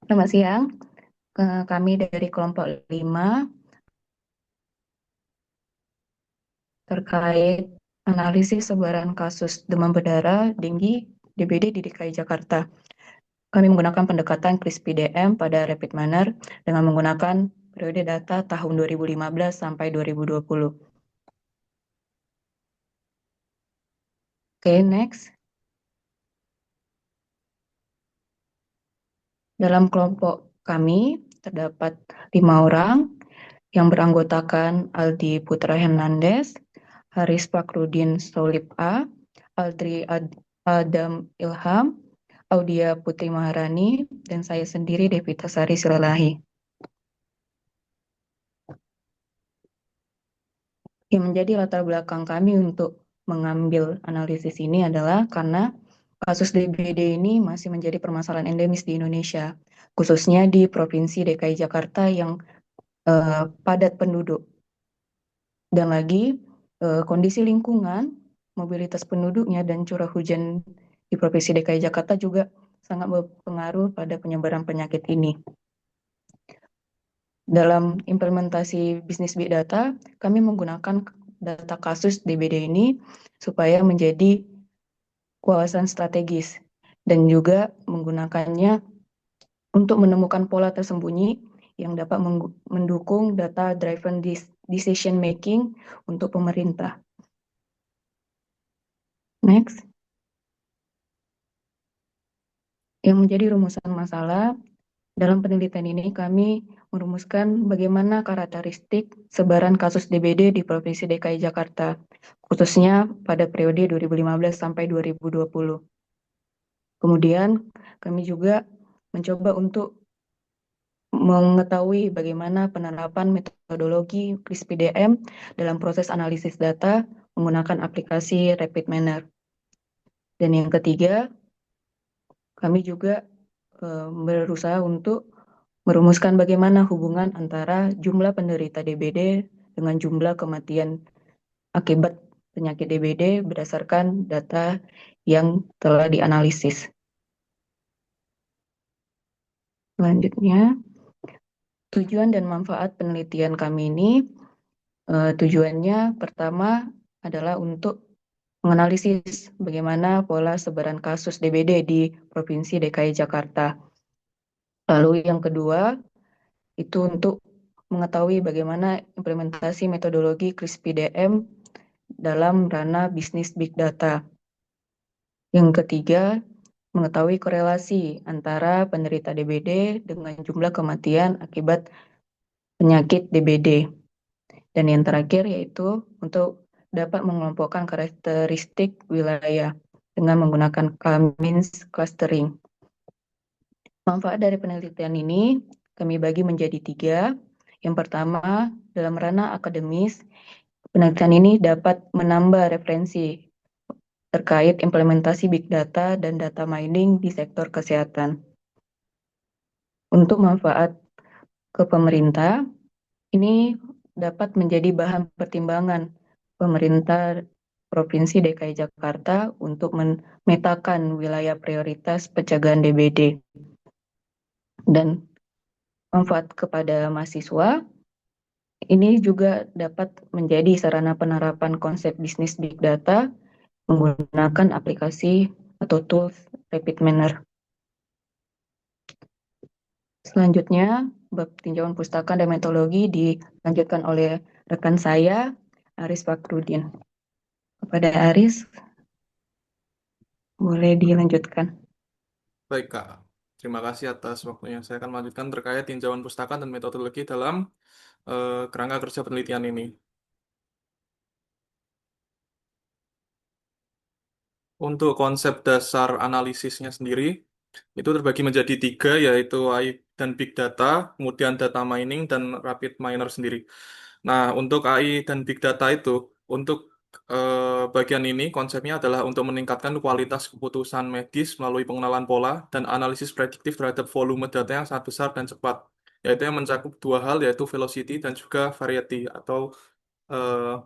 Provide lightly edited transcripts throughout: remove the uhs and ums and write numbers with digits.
Selamat siang, kami dari kelompok 5 terkait analisis sebaran kasus demam berdarah tinggi DBD di DKI Jakarta. Kami menggunakan pendekatan CRISPR-DM pada rapid manner dengan menggunakan periode data tahun 2015 sampai 2020. Oke, next. Dalam kelompok kami terdapat 5 orang yang beranggotakan Aldi Putra Hernandez, Haris Fakrudin Solip A, Adam Ilham, Audia Putri Maharani, dan saya sendiri Devita Sari Silalahi. Yang menjadi latar belakang kami untuk mengambil analisis ini adalah karena kasus DBD ini masih menjadi permasalahan endemis di Indonesia, khususnya di Provinsi DKI Jakarta yang padat penduduk. Dan lagi, kondisi lingkungan, mobilitas penduduknya, dan curah hujan di Provinsi DKI Jakarta juga sangat berpengaruh pada penyebaran penyakit ini. Dalam implementasi bisnis big data, kami menggunakan data kasus DBD ini supaya menjadi wawasan strategis dan juga menggunakannya untuk menemukan pola tersembunyi yang dapat mendukung data-driven decision making untuk pemerintah. Next. Yang menjadi rumusan masalah, dalam penelitian ini kami merumuskan bagaimana karakteristik sebaran kasus DBD di Provinsi DKI Jakarta, khususnya pada periode 2015 sampai 2020. Kemudian kami juga mencoba untuk mengetahui bagaimana penerapan metodologi CRISPR-DM dalam proses analisis data menggunakan aplikasi Rapid Manner. Dan yang ketiga, kami juga berusaha untuk merumuskan bagaimana hubungan antara jumlah penderita DBD dengan jumlah kematian akibat penyakit DBD berdasarkan data yang telah dianalisis. Selanjutnya, tujuan dan manfaat penelitian kami ini, tujuannya pertama adalah untuk menganalisis bagaimana pola sebaran kasus DBD di Provinsi DKI Jakarta. Lalu yang kedua, itu untuk mengetahui bagaimana implementasi metodologi CRISPR-DM dalam ranah bisnis big data. Yang ketiga, mengetahui korelasi antara penderita DBD dengan jumlah kematian akibat penyakit DBD. Dan yang terakhir yaitu untuk dapat mengelompokkan karakteristik wilayah dengan menggunakan Cummins clustering. Manfaat dari penelitian ini kami bagi menjadi 3. Yang pertama, dalam ranah akademis, penelitian ini dapat menambah referensi terkait implementasi big data dan data mining di sektor kesehatan. Untuk manfaat ke pemerintah, ini dapat menjadi bahan pertimbangan pemerintah Provinsi DKI Jakarta untuk memetakan wilayah prioritas pencegahan DBD. Dan manfaat kepada mahasiswa, ini juga dapat menjadi sarana penerapan konsep bisnis big data menggunakan aplikasi atau tools Rapid Manner. Selanjutnya, bab tinjauan pustaka dan metodologi dilanjutkan oleh rekan saya, Aris Fakrudin. Kepada Aris, boleh dilanjutkan. Baik, Kak. Terima kasih atas waktunya. Saya akan melanjutkan terkait tinjauan pustaka dan metodologi dalam kerangka kerja penelitian ini. Untuk konsep dasar analisisnya sendiri, itu terbagi menjadi 3, yaitu AI dan Big Data, kemudian Data Mining, dan Rapid Miner sendiri. Nah, untuk AI dan Big Data itu, untuk bagian ini konsepnya adalah untuk meningkatkan kualitas keputusan medis melalui pengenalan pola dan analisis prediktif terhadap volume data yang sangat besar dan cepat, yaitu yang mencakup 2 hal, yaitu velocity dan juga variety, atau eh,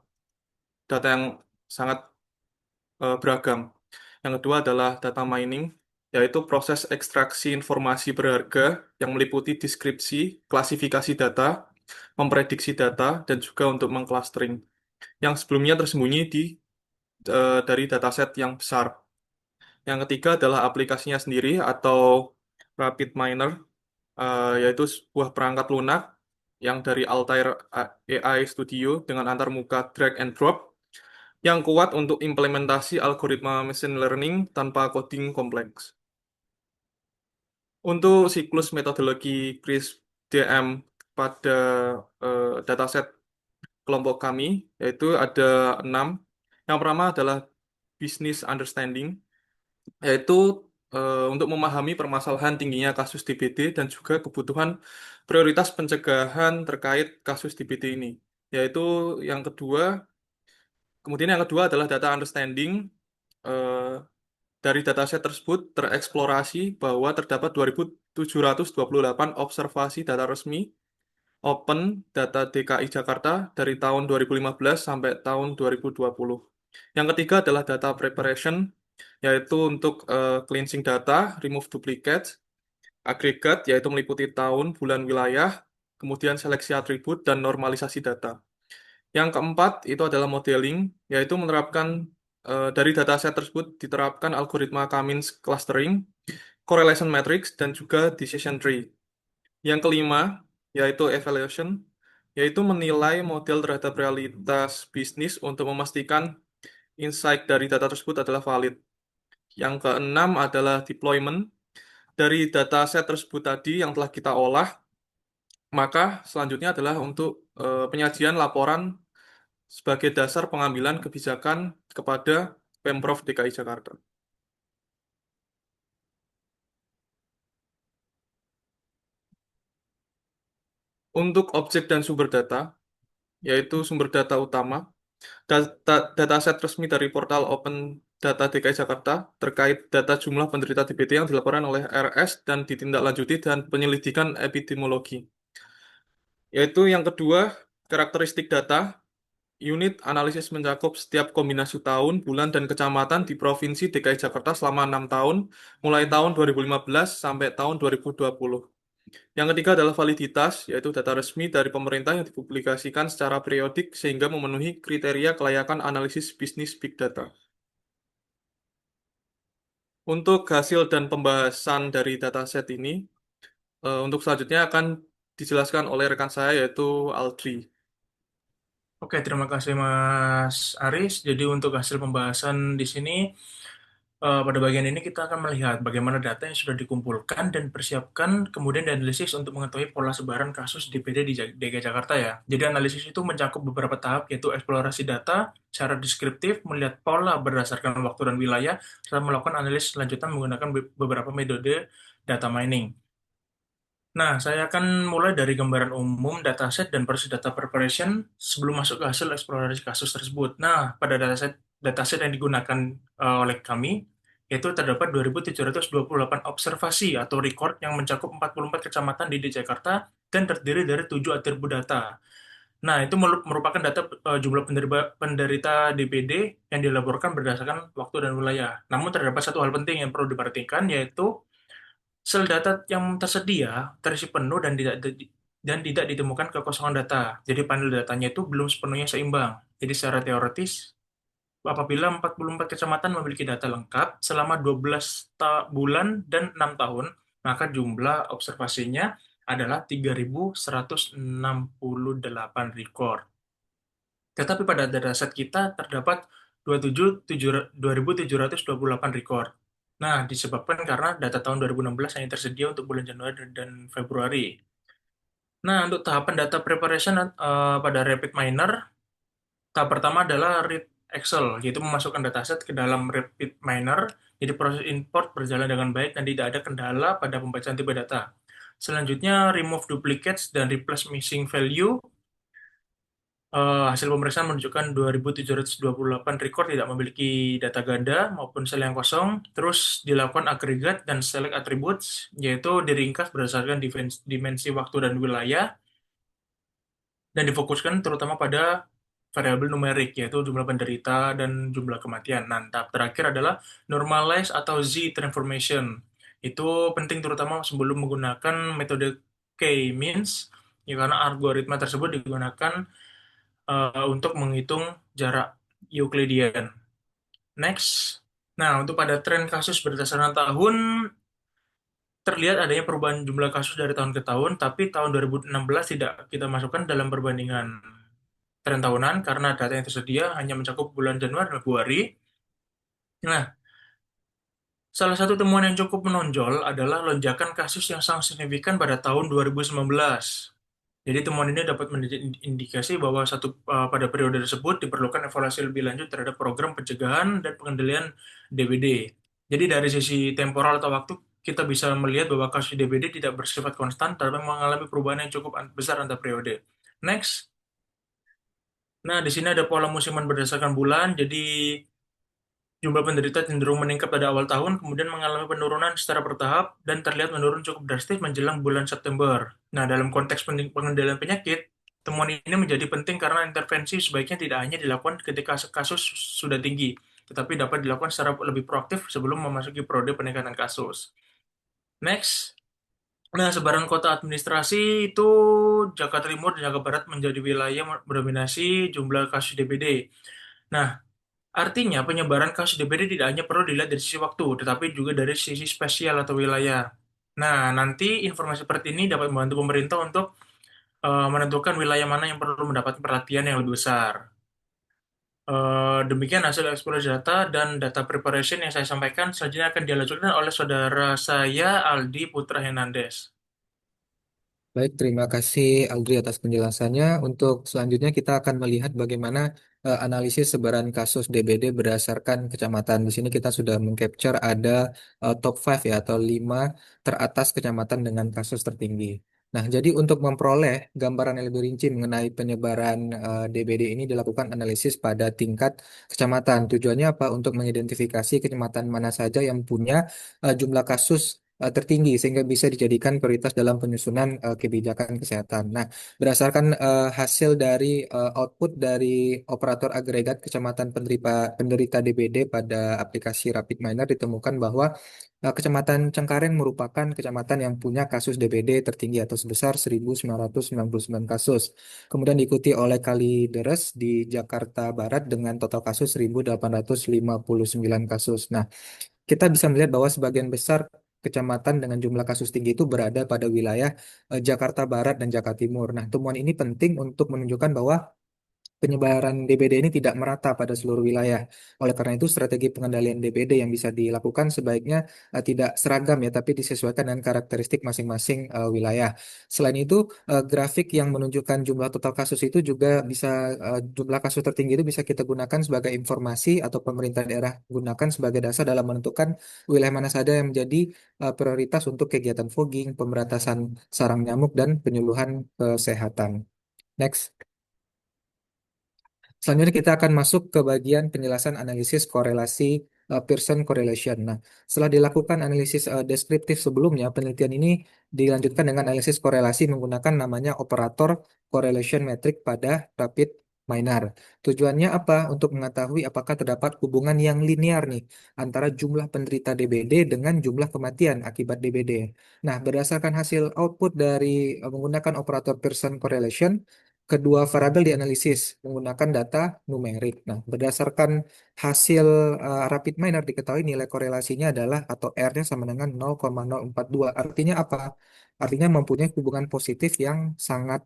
data yang sangat beragam. Yang kedua adalah data mining. yaitu proses ekstraksi informasi berharga yang meliputi deskripsi, klasifikasi data, memprediksi data, dan juga untuk mengclustering yang sebelumnya tersembunyi dari dataset yang besar. Yang ketiga adalah aplikasinya sendiri atau Rapid Miner, yaitu sebuah perangkat lunak yang dari Altair AI Studio dengan antarmuka drag and drop yang kuat untuk implementasi algoritma machine learning tanpa coding kompleks. Untuk siklus metodologi CRISP-DM pada dataset kelompok kami, yaitu ada 6. Yang pertama adalah business understanding, yaitu untuk memahami permasalahan tingginya kasus DBD dan juga kebutuhan prioritas pencegahan terkait kasus DBD ini. Yaitu yang kedua, kemudian yang kedua adalah data understanding. Eh, dari dataset tersebut tereksplorasi bahwa terdapat 2.728 observasi data resmi Open data DKI Jakarta dari tahun 2015 sampai tahun 2020. Yang ketiga adalah data preparation, yaitu untuk cleansing data, remove duplicates, agregat, yaitu meliputi tahun, bulan, wilayah, kemudian seleksi atribut, dan normalisasi data. Yang keempat itu adalah modeling, yaitu menerapkan dari dataset tersebut diterapkan algoritma Cummins clustering, correlation matrix, dan juga decision tree. Yang kelima, yaitu evaluation, yaitu menilai model terhadap realitas bisnis untuk memastikan insight dari data tersebut adalah valid. Yang keenam adalah deployment. Dari dataset tersebut tadi yang telah kita olah, maka selanjutnya adalah untuk penyajian laporan sebagai dasar pengambilan kebijakan kepada Pemprov DKI Jakarta. Untuk objek dan sumber data, yaitu sumber data utama, dataset resmi dari portal Open Data DKI Jakarta terkait data jumlah penderita DBD yang dilaporkan oleh RS dan ditindaklanjuti dan penyelidikan epidemiologi. Yaitu yang kedua, karakteristik data, unit analisis mencakup setiap kombinasi tahun, bulan, dan kecamatan di Provinsi DKI Jakarta selama 6 tahun, mulai tahun 2015 sampai tahun 2020. Yang ketiga adalah validitas, yaitu data resmi dari pemerintah yang dipublikasikan secara periodik sehingga memenuhi kriteria kelayakan analisis bisnis big data. Untuk hasil dan pembahasan dari dataset ini, untuk selanjutnya akan dijelaskan oleh rekan saya yaitu Aldri. Oke, terima kasih Mas Aris. Jadi untuk hasil pembahasan di sini, pada bagian ini kita akan melihat bagaimana data yang sudah dikumpulkan dan persiapkan, kemudian dianalisis untuk mengetahui pola sebaran kasus DPD di DKI Jakarta ya. Jadi analisis itu mencakup beberapa tahap, yaitu eksplorasi data secara deskriptif, melihat pola berdasarkan waktu dan wilayah, serta melakukan analisis lanjutan menggunakan beberapa metode data mining. Nah, saya akan mulai dari gambaran umum dataset dan proses data preparation sebelum masuk ke hasil eksplorasi kasus tersebut. Nah, pada dataset yang digunakan oleh kami, yaitu terdapat 2.728 observasi atau record yang mencakup 44 kecamatan di DKI Jakarta dan terdiri dari 7 atribut data. Nah, itu merupakan data jumlah penderita DBD yang dilaporkan berdasarkan waktu dan wilayah. Namun terdapat satu hal penting yang perlu diperhatikan, yaitu sel data yang tersedia terisi penuh dan tidak ditemukan kekosongan data. Jadi panel datanya itu belum sepenuhnya seimbang. Jadi secara teoritis, apabila 44 kecamatan memiliki data lengkap selama 12 bulan dan 6 tahun, maka jumlah observasinya adalah 3.168 record. Tetapi pada dataset kita terdapat 2.728 record. Nah, disebabkan karena data tahun 2016 hanya tersedia untuk bulan Januari dan Februari. Nah, untuk tahapan data preparation pada Rapid Miner, tahap pertama adalah read Excel, yaitu memasukkan dataset ke dalam Rapid Miner. Jadi proses import berjalan dengan baik dan tidak ada kendala pada pembacaan tipe data. Selanjutnya, remove duplicates dan replace missing value. Hasil pemeriksaan menunjukkan 2.728 record tidak memiliki data ganda maupun sel yang kosong. Terus dilakukan agregat dan select attributes, yaitu diringkas berdasarkan dimensi waktu dan wilayah, dan difokuskan terutama pada variabel numerik, yaitu jumlah penderita dan jumlah kematian. Nah, tahap terakhir adalah normalize atau Z transformation. Itu penting terutama sebelum menggunakan metode K-means, ya, karena algoritma tersebut digunakan untuk menghitung jarak Euclidean. Next. Nah, untuk pada tren kasus berdasarkan tahun, terlihat adanya perubahan jumlah kasus dari tahun ke tahun, tapi tahun 2016 tidak kita masukkan dalam perbandingan tren tahunan karena data yang tersedia hanya mencakup bulan Januari dan Februari. Nah, salah satu temuan yang cukup menonjol adalah lonjakan kasus yang sangat signifikan pada tahun 2019. Jadi temuan ini dapat menjadi indikasi bahwa pada periode tersebut diperlukan evaluasi lebih lanjut terhadap program pencegahan dan pengendalian DBD. Jadi dari sisi temporal atau waktu, kita bisa melihat bahwa kasus DBD tidak bersifat konstan, tapi mengalami perubahan yang cukup besar antar periode. Next. Nah, di sini ada pola musiman berdasarkan bulan. Jadi jumlah penderita cenderung meningkat pada awal tahun, kemudian mengalami penurunan secara bertahap dan terlihat menurun cukup drastis menjelang bulan September. Nah, dalam konteks pengendalian penyakit, temuan ini menjadi penting karena intervensi sebaiknya tidak hanya dilakukan ketika kasus sudah tinggi, tetapi dapat dilakukan secara lebih proaktif sebelum memasuki periode peningkatan kasus. Next. Nah, sebaran kota administrasi itu Jakarta Timur dan Jakarta Barat menjadi wilayah yang mendominasi jumlah kasus DBD. Nah, artinya penyebaran kasus DBD tidak hanya perlu dilihat dari sisi waktu, tetapi juga dari sisi spesial atau wilayah. Nah, nanti informasi seperti ini dapat membantu pemerintah untuk menentukan wilayah mana yang perlu mendapat perhatian yang lebih besar. Demikian hasil eksplorasi data dan data preparation yang saya sampaikan. Selanjutnya akan dilanjutkan oleh saudara saya, Aldi Putra Hernandez. Baik, terima kasih Audrey atas penjelasannya. Untuk selanjutnya kita akan melihat bagaimana analisis sebaran kasus DBD berdasarkan kecamatan. Di sini kita sudah mengcapture ada top 5 ya atau 5 teratas kecamatan dengan kasus tertinggi. Nah, jadi untuk memperoleh gambaran yang lebih rinci mengenai penyebaran DBD ini dilakukan analisis pada tingkat kecamatan. Tujuannya apa? Untuk mengidentifikasi kecamatan mana saja yang punya jumlah kasus tertinggi sehingga bisa dijadikan prioritas dalam penyusunan kebijakan kesehatan. Nah, berdasarkan hasil dari output dari operator agregat kecamatan penderita DBD pada aplikasi Rapid Miner ditemukan bahwa Kecamatan Cengkareng merupakan kecamatan yang punya kasus DBD tertinggi atau sebesar 1.999 kasus. Kemudian diikuti oleh Kalideres di Jakarta Barat dengan total kasus 1.859 kasus. Nah, kita bisa melihat bahwa sebagian besar kecamatan dengan jumlah kasus tinggi itu berada pada wilayah Jakarta Barat dan Jakarta Timur. Nah, temuan ini penting untuk menunjukkan bahwa penyebaran DBD ini tidak merata pada seluruh wilayah. Oleh karena itu, strategi pengendalian DBD yang bisa dilakukan sebaiknya tidak seragam ya, tapi disesuaikan dengan karakteristik masing-masing wilayah. Selain itu, grafik yang menunjukkan jumlah total kasus itu juga bisa jumlah kasus tertinggi itu bisa kita gunakan sebagai informasi atau pemerintah daerah gunakan sebagai dasar dalam menentukan wilayah mana saja yang menjadi prioritas untuk kegiatan fogging, pemberantasan sarang nyamuk dan penyuluhan kesehatan. Next. Selanjutnya kita akan masuk ke bagian penjelasan analisis korelasi Pearson correlation. Nah, setelah dilakukan analisis deskriptif sebelumnya, penelitian ini dilanjutkan dengan analisis korelasi menggunakan namanya operator correlation metric pada rapid miner. Tujuannya apa? Untuk mengetahui apakah terdapat hubungan yang linear nih antara jumlah penderita DBD dengan jumlah kematian akibat DBD. Nah, berdasarkan hasil output dari menggunakan operator Pearson correlation, kedua variabel dianalisis menggunakan data numerik. Nah, berdasarkan hasil rapid miner diketahui nilai korelasinya adalah atau R-nya sama dengan 0,042. Artinya apa? Artinya mempunyai hubungan positif yang sangat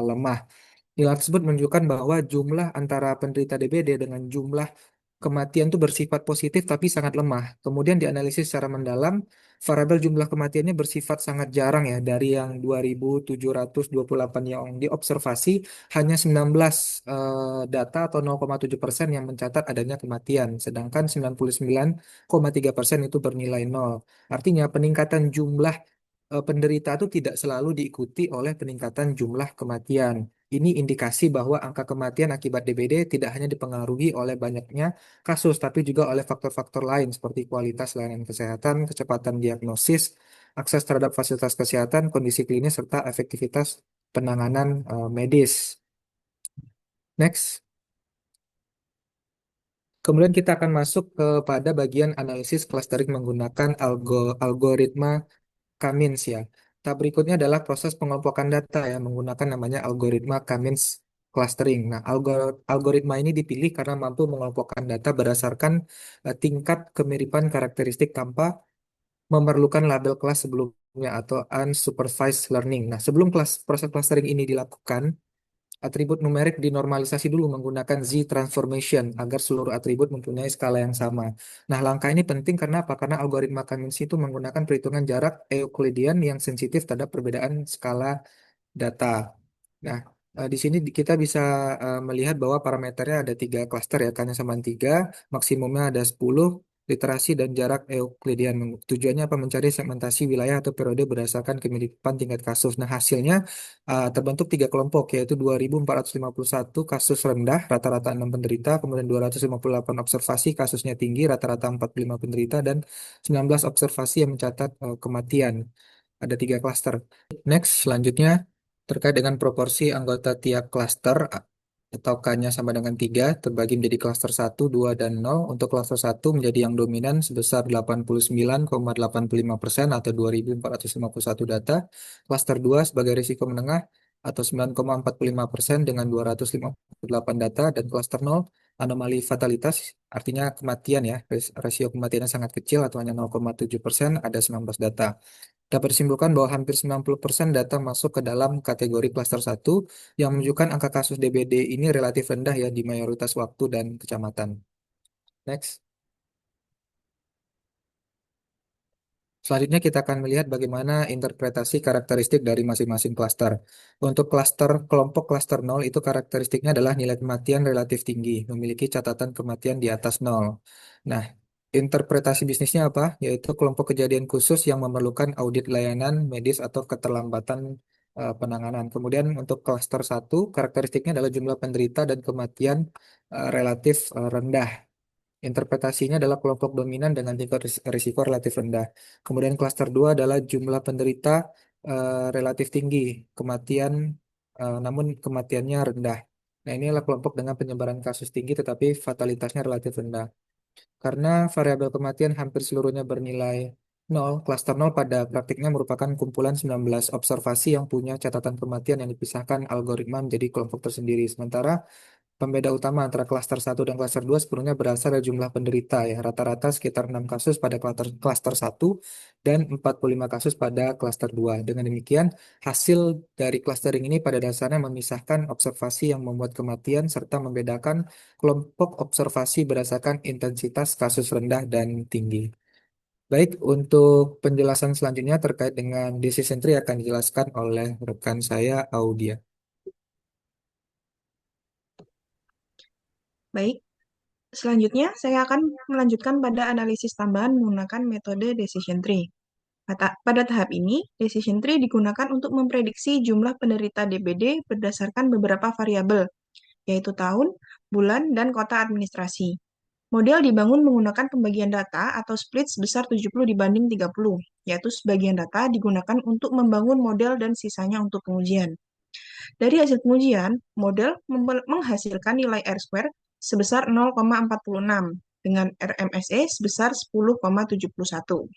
lemah. Nilai tersebut menunjukkan bahwa jumlah antara penderita DBD dengan jumlah kematian itu bersifat positif tapi sangat lemah. Kemudian dianalisis secara mendalam, variabel jumlah kematiannya bersifat sangat jarang ya. Dari yang 2.728 yang diobservasi, hanya 19 data atau 0,7% yang mencatat adanya kematian. Sedangkan 99,3% itu bernilai nol. Artinya peningkatan jumlah penderita itu tidak selalu diikuti oleh peningkatan jumlah kematian. Ini indikasi bahwa angka kematian akibat DBD tidak hanya dipengaruhi oleh banyaknya kasus, tapi juga oleh faktor-faktor lain seperti kualitas layanan kesehatan, kecepatan diagnosis, akses terhadap fasilitas kesehatan, kondisi klinis, serta efektivitas penanganan medis. Next. Kemudian kita akan masuk kepada bagian analisis clustering menggunakan algoritma Kamins ya. Tahap berikutnya adalah proses pengelompokan data ya menggunakan namanya algoritma Kamins clustering. Nah, algoritma ini dipilih karena mampu mengelompokkan data berdasarkan tingkat kemiripan karakteristik tanpa memerlukan label kelas sebelumnya atau unsupervised learning. Nah, sebelum proses clustering ini dilakukan, atribut numerik dinormalisasi dulu menggunakan Z-transformation agar seluruh atribut mempunyai skala yang sama. Nah, langkah ini penting karena apa? Karena algoritma Kamins itu menggunakan perhitungan jarak Euclidean yang sensitif terhadap perbedaan skala data. Nah, di sini kita bisa melihat bahwa parameternya ada 3 klaster ya, K-nya sama 3, maksimumnya ada 10, literasi dan jarak Euclidean. Tujuannya apa? Mencari segmentasi wilayah atau periode berdasarkan kemiripan tingkat kasus. Nah, hasilnya terbentuk 3 kelompok, yaitu 2.451 kasus rendah, rata-rata 6 penderita, kemudian 258 observasi, kasusnya tinggi, rata-rata 45 penderita, dan 19 observasi yang mencatat kematian. Ada 3 klaster. Next, selanjutnya terkait dengan proporsi anggota tiap klaster atau K-nya sama dengan 3 terbagi menjadi klaster 1, 2, dan 0. Untuk klaster 1 menjadi yang dominan sebesar 89,85% atau 2.451 data. Klaster 2 sebagai risiko menengah atau 9,45% dengan 258 data. Dan klaster 0 anomali fatalitas artinya kematian ya, rasio kematiannya sangat kecil atau hanya 0,7% ada 19 data. Dapat disimpulkan bahwa hampir 90% data masuk ke dalam kategori klaster 1 yang menunjukkan angka kasus DBD ini relatif rendah ya di mayoritas waktu dan kecamatan. Next. Selanjutnya kita akan melihat bagaimana interpretasi karakteristik dari masing-masing klaster. Untuk kelompok klaster 0 itu karakteristiknya adalah nilai kematian relatif tinggi, memiliki catatan kematian di atas 0. Nah, interpretasi bisnisnya apa? Yaitu kelompok kejadian khusus yang memerlukan audit layanan medis atau keterlambatan penanganan. Kemudian untuk klaster 1, karakteristiknya adalah jumlah penderita dan kematian relatif rendah. Interpretasinya adalah kelompok dominan dengan tingkat risiko relatif rendah. Kemudian klaster 2 adalah jumlah penderita relatif tinggi, kematian namun kematiannya rendah. Nah, inilah kelompok dengan penyebaran kasus tinggi tetapi fatalitasnya relatif rendah. Karena variabel kematian hampir seluruhnya bernilai 0, klaster 0 pada praktiknya merupakan kumpulan 19 observasi yang punya catatan kematian yang dipisahkan algoritma menjadi kelompok tersendiri. Sementara pembeda utama antara klaster 1 dan klaster 2 sepenuhnya berasal dari jumlah penderita ya. Rata-rata sekitar 6 kasus pada klaster 1 dan 45 kasus pada klaster 2. Dengan demikian, hasil dari clustering ini pada dasarnya memisahkan observasi yang membuat kematian serta membedakan kelompok observasi berdasarkan intensitas kasus rendah dan tinggi. Baik, untuk penjelasan selanjutnya terkait dengan decision tree akan dijelaskan oleh rekan saya, Audia. Baik, selanjutnya saya akan melanjutkan pada analisis tambahan menggunakan metode decision tree. Pada tahap ini, decision tree digunakan untuk memprediksi jumlah penderita DBD berdasarkan beberapa variabel, yaitu tahun, bulan, dan kota administrasi. Model dibangun menggunakan pembagian data atau split sebesar 70 dibanding 30, yaitu sebagian data digunakan untuk membangun model dan sisanya untuk pengujian. Dari hasil pengujian, model menghasilkan nilai R-square sebesar 0,46 dengan RMSE sebesar 10,71.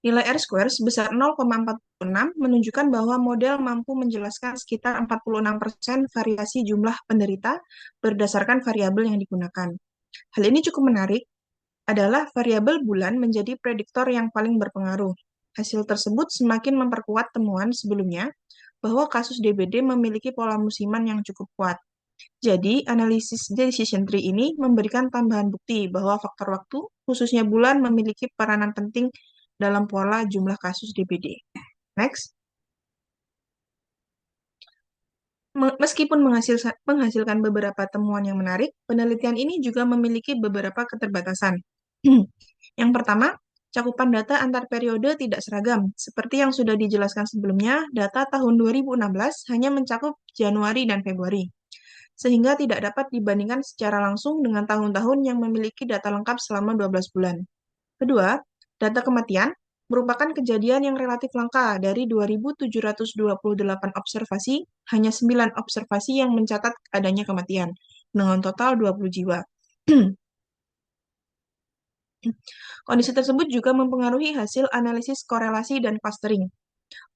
Nilai R-square sebesar 0,46 menunjukkan bahwa model mampu menjelaskan sekitar 46% variasi jumlah penderita berdasarkan variabel yang digunakan. Hal ini cukup menarik, adalah variabel bulan menjadi prediktor yang paling berpengaruh. Hasil tersebut semakin memperkuat temuan sebelumnya bahwa kasus DBD memiliki pola musiman yang cukup kuat. Jadi, analisis decision tree ini memberikan tambahan bukti bahwa faktor waktu, khususnya bulan, memiliki peranan penting dalam pola jumlah kasus DBD. Next. Meskipun menghasilkan beberapa temuan yang menarik, penelitian ini juga memiliki beberapa keterbatasan. Yang pertama, cakupan data antar periode tidak seragam. Seperti yang sudah dijelaskan sebelumnya, data tahun 2016 hanya mencakup Januari dan Februari, sehingga tidak dapat dibandingkan secara langsung dengan tahun-tahun yang memiliki data lengkap selama 12 bulan. Kedua, data kematian merupakan kejadian yang relatif langka. Dari 2.728 observasi, hanya 9 observasi yang mencatat adanya kematian, dengan total 20 jiwa. Kondisi tersebut juga mempengaruhi hasil analisis korelasi dan clustering.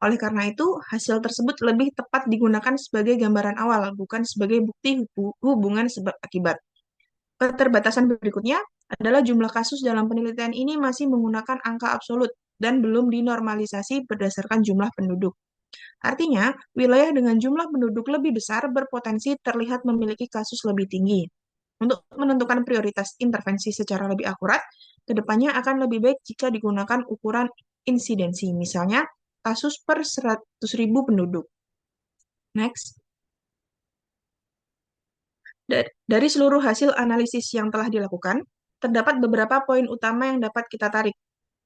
Oleh karena itu, hasil tersebut lebih tepat digunakan sebagai gambaran awal, bukan sebagai bukti hubungan sebab akibat. Keterbatasan berikutnya adalah jumlah kasus dalam penelitian ini masih menggunakan angka absolut dan belum dinormalisasi berdasarkan jumlah penduduk. Artinya, wilayah dengan jumlah penduduk lebih besar berpotensi terlihat memiliki kasus lebih tinggi. Untuk menentukan prioritas intervensi secara lebih akurat, kedepannya akan lebih baik jika digunakan ukuran insidensi, misalnya kasus per 100.000 penduduk. Next. Dari seluruh hasil analisis yang telah dilakukan, terdapat beberapa poin utama yang dapat kita tarik.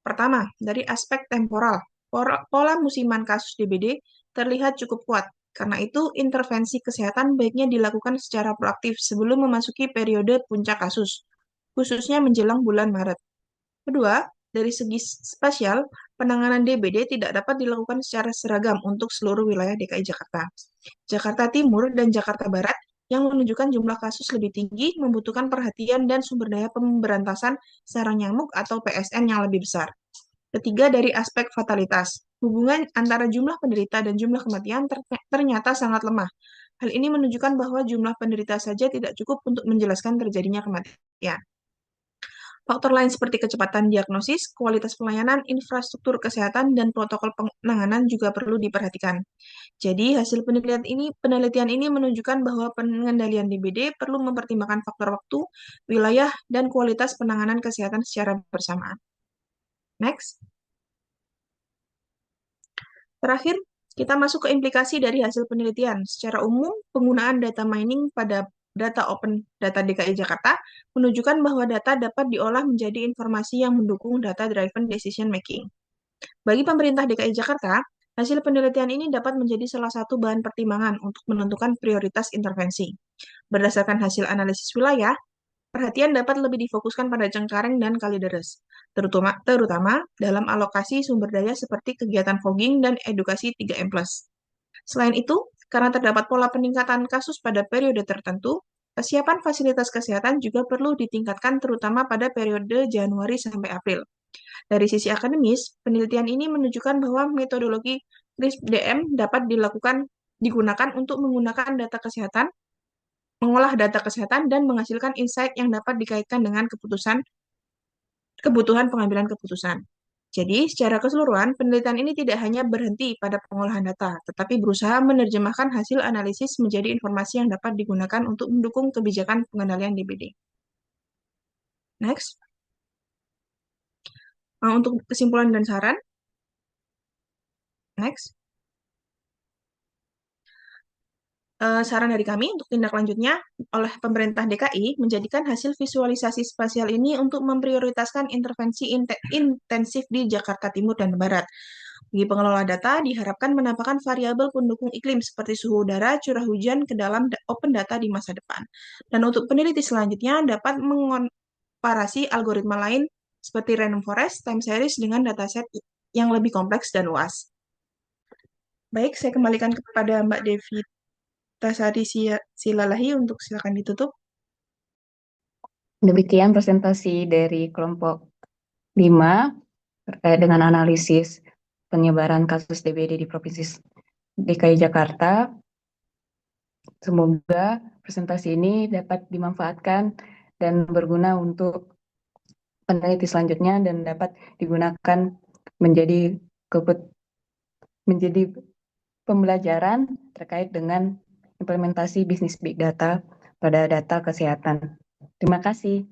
Pertama, dari aspek temporal, pola musiman kasus DBD terlihat cukup kuat. Karena itu, intervensi kesehatan baiknya dilakukan secara proaktif sebelum memasuki periode puncak kasus, khususnya menjelang bulan Maret. Kedua, dari segi spasial, penanganan DBD tidak dapat dilakukan secara seragam untuk seluruh wilayah DKI Jakarta. Jakarta Timur dan Jakarta Barat yang menunjukkan jumlah kasus lebih tinggi membutuhkan perhatian dan sumber daya pemberantasan sarang nyamuk atau PSN yang lebih besar. Ketiga, dari aspek fatalitas. Hubungan antara jumlah penderita dan jumlah kematian ternyata sangat lemah. Hal ini menunjukkan bahwa jumlah penderita saja tidak cukup untuk menjelaskan terjadinya kematian. Faktor lain seperti kecepatan diagnosis, kualitas pelayanan, infrastruktur kesehatan, dan protokol penanganan juga perlu diperhatikan. Jadi, hasil penelitian ini menunjukkan bahwa pengendalian DBD perlu mempertimbangkan faktor waktu, wilayah, dan kualitas penanganan kesehatan secara bersamaan. Next. Terakhir, kita masuk ke implikasi dari hasil penelitian. Secara umum, penggunaan data mining pada data Open Data DKI Jakarta menunjukkan bahwa data dapat diolah menjadi informasi yang mendukung data-driven decision making. Bagi pemerintah DKI Jakarta, hasil penelitian ini dapat menjadi salah satu bahan pertimbangan untuk menentukan prioritas intervensi. Berdasarkan hasil analisis wilayah, perhatian dapat lebih difokuskan pada Cengkareng dan Kalideres, terutama dalam alokasi sumber daya seperti kegiatan fogging dan edukasi 3M+. Selain itu, karena terdapat pola peningkatan kasus pada periode tertentu, kesiapan fasilitas kesehatan juga perlu ditingkatkan terutama pada periode Januari sampai April. Dari sisi akademis, penelitian ini menunjukkan bahwa metodologi CRISP-DM dapat digunakan untuk menggunakan data kesehatan, mengolah data kesehatan, dan menghasilkan insight yang dapat dikaitkan dengan kebutuhan pengambilan keputusan. Jadi, secara keseluruhan, penelitian ini tidak hanya berhenti pada pengolahan data, tetapi berusaha menerjemahkan hasil analisis menjadi informasi yang dapat digunakan untuk mendukung kebijakan pengendalian DBD. Next. Untuk kesimpulan dan saran. Next. Saran dari kami untuk tindak lanjutnya oleh pemerintah DKI menjadikan hasil visualisasi spasial ini untuk memprioritaskan intervensi intensif di Jakarta Timur dan Barat. Bagi pengelola data, diharapkan menampakkan variabel pendukung iklim seperti suhu udara, curah hujan ke dalam open data di masa depan. Dan untuk peneliti selanjutnya dapat mengkomparasi algoritma lain seperti random forest, time series dengan dataset yang lebih kompleks dan luas. Baik, saya kembalikan kepada Mbak Devi Tasari Silalahi untuk silakan ditutup. Demikian presentasi dari kelompok 5 terkait dengan analisis penyebaran kasus DBD di Provinsi DKI Jakarta. Semoga presentasi ini dapat dimanfaatkan dan berguna untuk peneliti selanjutnya dan dapat digunakan menjadi pembelajaran terkait dengan implementasi bisnis big data pada data kesehatan. Terima kasih.